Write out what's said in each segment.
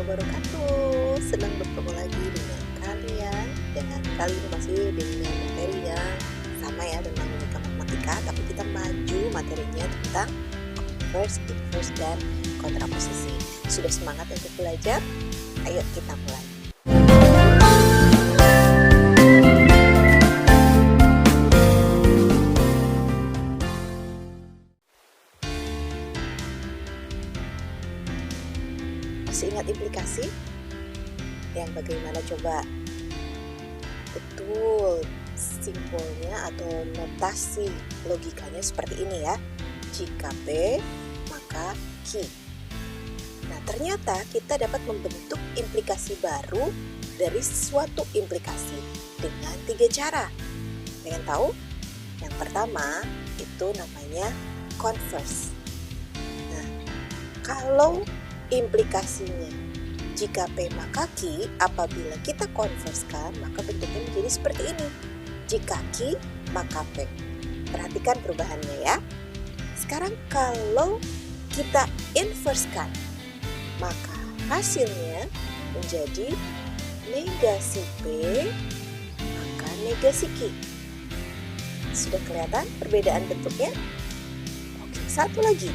wabarakatuh. Senang bertemu lagi dengan kalian. Dan kali ini masih dengan materi yang sama ya, tentang logika matematika, tapi kita maju materinya tentang converse, inverse, dan kontraposisi. Sudah semangat untuk belajar? Ayo kita mulai. Masih ingat implikasi? Yang bagaimana coba? Betul, simbolnya atau notasi logikanya seperti ini ya. Jika P, maka Q. Nah, ternyata kita dapat membentuk implikasi baru dari suatu implikasi dengan 3 cara. Pengen tahu? Yang pertama, itu namanya converse. Nah, kalau implikasinya jika P maka Q, apabila kita konverskan maka bentuknya menjadi seperti ini. Jika Q maka P. Perhatikan perubahannya ya. Sekarang kalau kita inverskan, maka hasilnya menjadi negasi P maka negasi Q. Sudah kelihatan perbedaan bentuknya? Oke, satu lagi.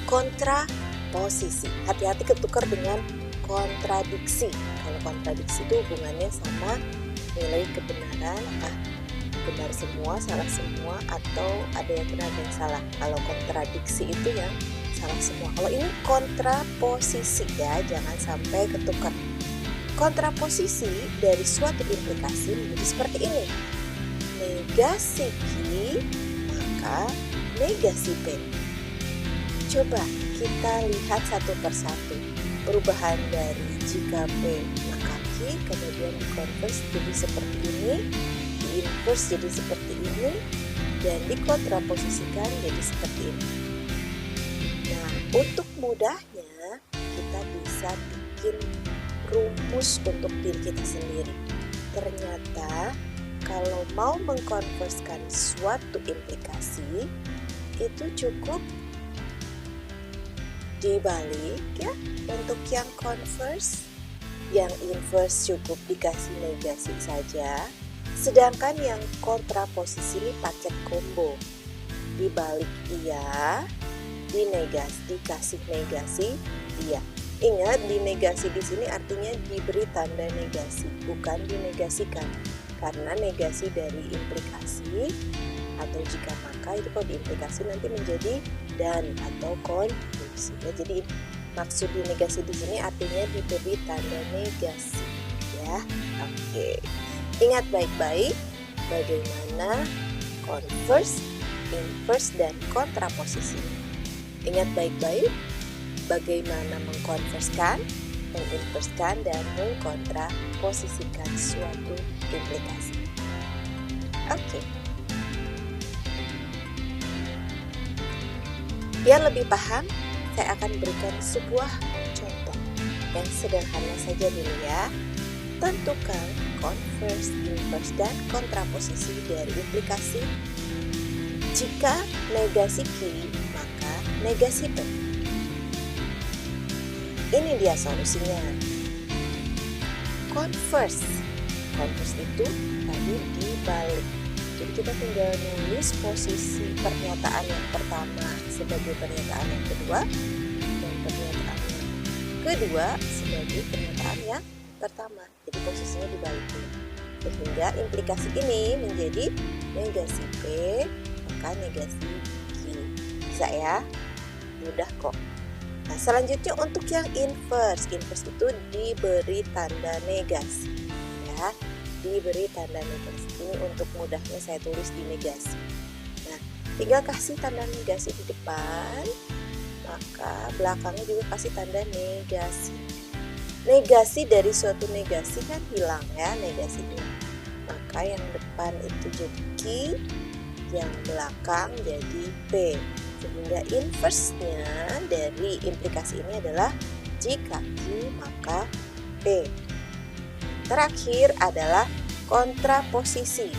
Kontraposisi. Hati-hati ketukar dengan kontradiksi. Kalau kontradiksi itu hubungannya sama nilai kebenaran, apakah benar semua, salah semua, atau ada yang benar dan salah. Kalau kontradiksi itu yang salah semua. Kalau ini kontraposisi ya, jangan sampai ketukar. Kontraposisi dari suatu implikasi menjadi seperti ini. Negasi Q maka negasi P. Coba kita lihat satu persatu perubahan dari jika P maka Q, kemudian dikonverse jadi seperti ini, diinverse jadi seperti ini, dan dikontraposisikan jadi seperti ini. Nah, untuk mudahnya kita bisa bikin rumus untuk diri kita sendiri. Ternyata kalau mau mengkonverskan suatu implikasi itu cukup dibalik ya. Untuk yang converse, yang inverse cukup dikasih negasi saja, sedangkan yang kontraposisi ini paket combo. Dibalik iya, dikasih negasi iya. Ingat, dinegasi di sini artinya diberi tanda negasi, bukan dinegasikan. Karena negasi dari implikasi atau jika maka itu kalau diimplikasi nanti menjadi dan atau konjungsi. Jadi maksud dinegasi di sini artinya diberi tanda negasi ya. Oke. Ingat baik-baik bagaimana converse, inverse, dan kontraposisi. Ingat baik-baik bagaimana mengkonverskan, menginverskan, dan mengkontraposisikan suatu implikasi. Oke. Biar lebih paham, saya akan berikan sebuah contoh yang sederhana saja dulu ya. Tentukan converse, inverse, dan kontraposisi dari implikasi. Jika negasi Q, maka negasi P. Ini dia solusinya. Converse itu tadi dibalik. Jadi kita tinggal nulis posisi pernyataan yang pertama sebagai pernyataan yang kedua, dan pernyataan yang kedua sebagai pernyataan yang pertama. Jadi posisinya dibalik. Sehingga implikasi ini menjadi negasi P maka negasi Q. Bisa ya? Mudah kok. Nah, selanjutnya untuk yang inverse itu diberi tanda negasi ya, diberi tanda negasi. Ini untuk mudahnya saya tulis di negasi. Nah, tinggal kasih tanda negasi di depan, maka belakangnya juga kasih tanda negasi. Negasi dari suatu negasi kan hilang ya negasinya. Maka yang depan itu jadi Q, yang belakang jadi P. Sehingga inverse-nya dari implikasi ini adalah jika Q maka P. Terakhir adalah kontraposisi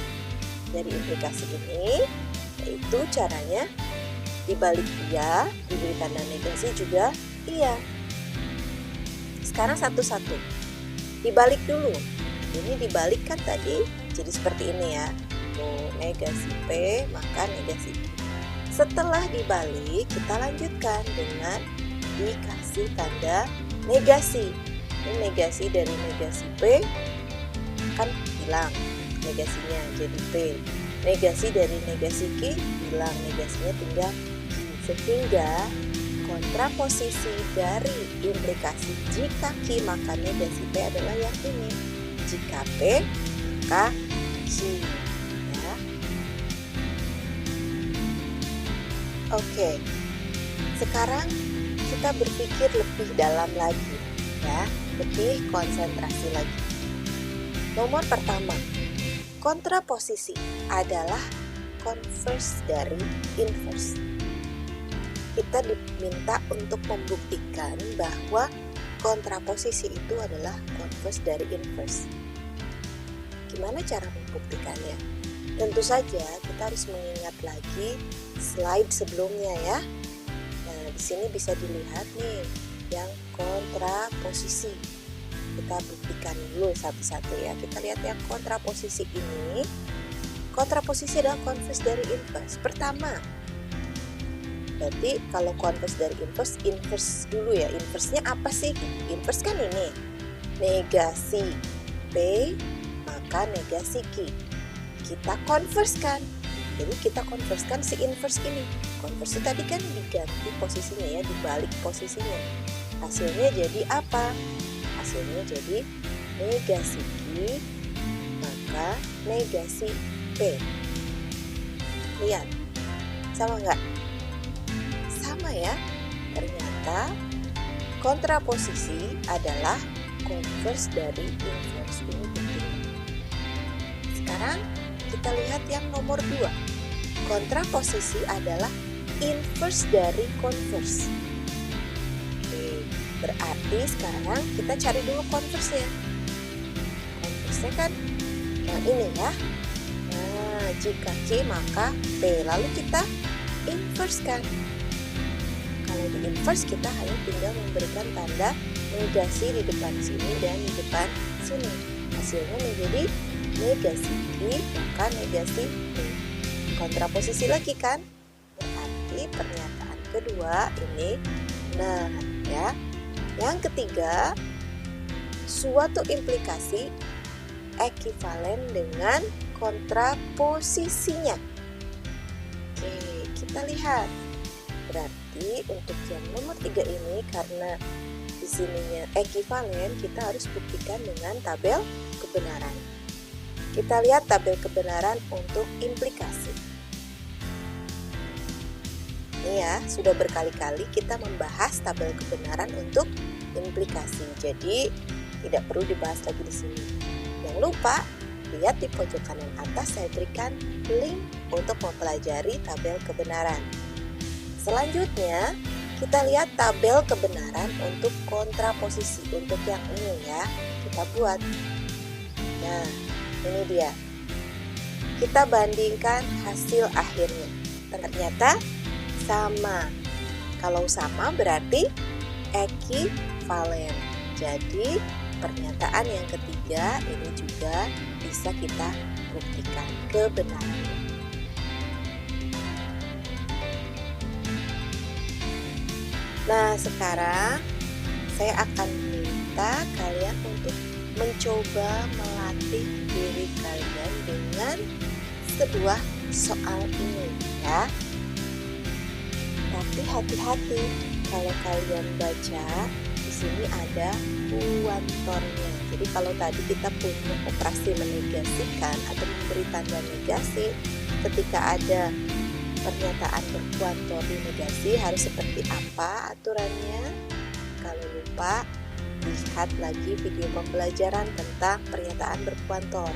dari implikasi ini, yaitu caranya dibalik iya, diberi tanda negasi juga iya. sekarang satu-satu. Dibalik dulu. Ini dibalik kan tadi jadi seperti ini ya. Tuh, negasi P maka negasi Q. Setelah dibalik, kita lanjutkan dengan dikasih tanda negasi. Ini negasi dari negasi P kan hilang negasinya jadi P. Negasi dari negasi Q hilang negasinya tinggal Q. Sehingga kontraposisi dari implikasi jika Q maka negasi P adalah yang ini. Jika P maka Q. Ya. Oke. Sekarang kita berpikir lebih dalam lagi ya, lebih konsentrasi lagi. Nomor pertama, kontraposisi adalah converse dari inverse. Kita diminta untuk membuktikan bahwa kontraposisi itu adalah converse dari inverse. Gimana cara membuktikannya? Tentu saja kita harus mengingat lagi slide sebelumnya ya. Nah, di sini bisa dilihat nih yang kontraposisi. Kita buktikan dulu satu-satu ya. Kita lihat yang kontraposisi ini. Kontraposisi adalah converse dari inverse. Pertama, berarti kalau converse dari inverse, inverse dulu ya. Inverse-nya apa sih? Inverse kan ini. Negasi P maka negasi Q. Kita converse-kan. Jadi kita converse-kan si inverse ini. Converse tadi kan diganti posisinya ya, dibalik posisinya. Hasilnya jadi apa? Hasilnya jadi negasi Q maka negasi P. Lihat, sama nggak? Sama ya. Ternyata kontraposisi adalah converse dari inverse. Ini penting. Sekarang kita lihat yang nomor 2. Kontraposisi adalah inverse dari converse. Oke, berarti sekarang kita cari dulu converse-nya. Converse-nya kan yang ini ya. Nah, jika Q maka P. Lalu kita inverse kan. Kalau di inverse kita hanya tinggal memberikan tanda negasi di depan sini dan di depan sini. Hasilnya menjadi negasi Q maka negasi P. Kontraposisi lagi kan? Berarti pernyataan kedua ini benar ya. Yang ketiga, suatu implikasi ekivalen dengan kontraposisinya. Oke, kita lihat. Berarti untuk yang nomor 3 ini karena di sininya ekivalen, kita harus buktikan dengan tabel kebenaran. Kita lihat tabel kebenaran untuk implikasi. Ini ya, sudah berkali-kali kita membahas tabel kebenaran untuk implikasi. Jadi tidak perlu dibahas lagi di sini. Yang lupa, lihat di pojok kanan atas saya berikan link untuk mempelajari tabel kebenaran. Selanjutnya, kita lihat tabel kebenaran untuk kontraposisi. Untuk yang ini ya, kita buat. Nah, ini dia. Kita bandingkan hasil akhirnya. Ternyata sama. Kalau sama berarti ekivalen. Jadi, pernyataan yang ketiga ini juga bisa kita buktikan kebenarannya. Nah, sekarang saya akan minta kalian untuk mencoba melatih diri kalian dengan sebuah soal ini ya. Tapi hati-hati kalau kalian baca di sini ada kuantornya. Jadi kalau tadi kita punya operasi menegasikan atau memberi tanda negasi, ketika ada pernyataan berkuantor di negasi harus seperti apa aturannya? Kalau lupa, lihat lagi video pembelajaran tentang pernyataan berkuantor.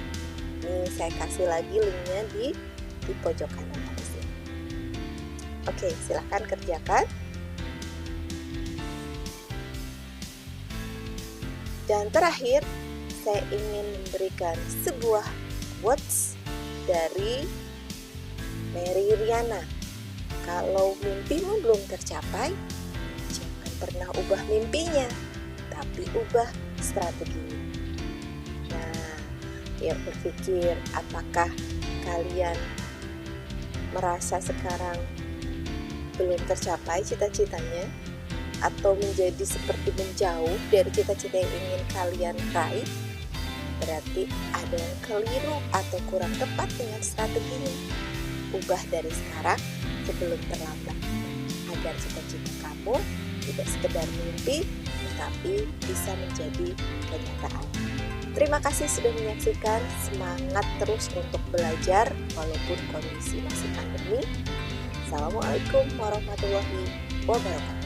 Ini saya kasih lagi linknya di pojok kanan atas ini. Oke, silahkan kerjakan. Dan terakhir, saya ingin memberikan sebuah quotes dari Mary Riana. Kalau mimpimu belum tercapai, jangan pernah ubah mimpinya, tapi ubah strateginya. Nah, yuk berpikir, apakah kalian merasa sekarang belum tercapai cita-citanya, atau menjadi seperti menjauh dari cita-cita yang ingin kalian raih? Berarti ada yang keliru atau kurang tepat dengan strateginya. Ubah dari sekarang sebelum terlambat, agar cita-cita kamu tidak sekedar mimpi, tetapi bisa menjadi kenyataan. Terima kasih sudah menyaksikan. Semangat terus untuk belajar walaupun kondisi masih pandemi. Assalamualaikum warahmatullahi wabarakatuh.